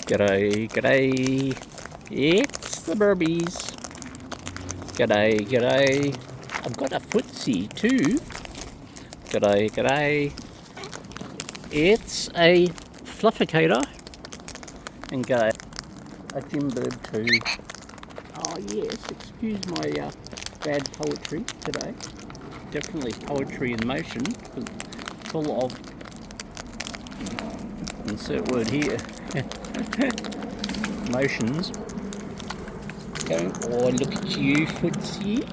G'day, g'day. It's the Burbies. G'day, g'day. I've got a footsie too. G'day, g'day. It's a flufficator. And g'day. A jimbird too. Oh yes, excuse my bad poetry today. Definitely poetry in motion. Full of, insert word here, motions. Go, oh look at you, footsie.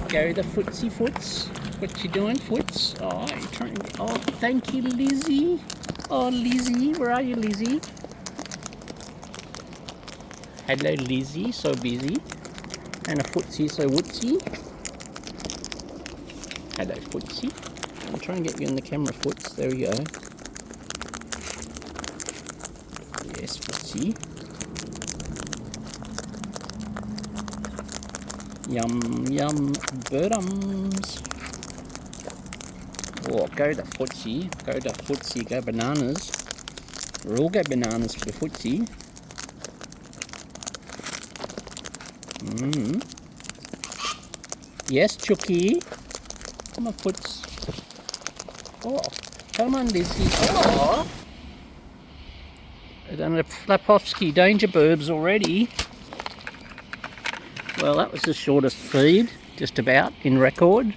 Go the footsie foots. What you doing, foots? Oh, you're trying to, oh, thank you, Lizzie. Oh, Lizzie, where are you, Lizzie? Hello, Lizzie, so busy. And a footsie, so wootsy. Hello, footsie. I'll try and get you in the camera, foots. There we go. Yes, footsie. Yum, yum, birdums. Oh, go the footsie. Go the footsie. Go bananas. We'll all go bananas for the footsie. Yes, Chucky. Come on, foots. Oh, come on, Lizzie. Oh. I've done a Flapovsky danger burbs already. Well, that was the shortest feed, just about, in record.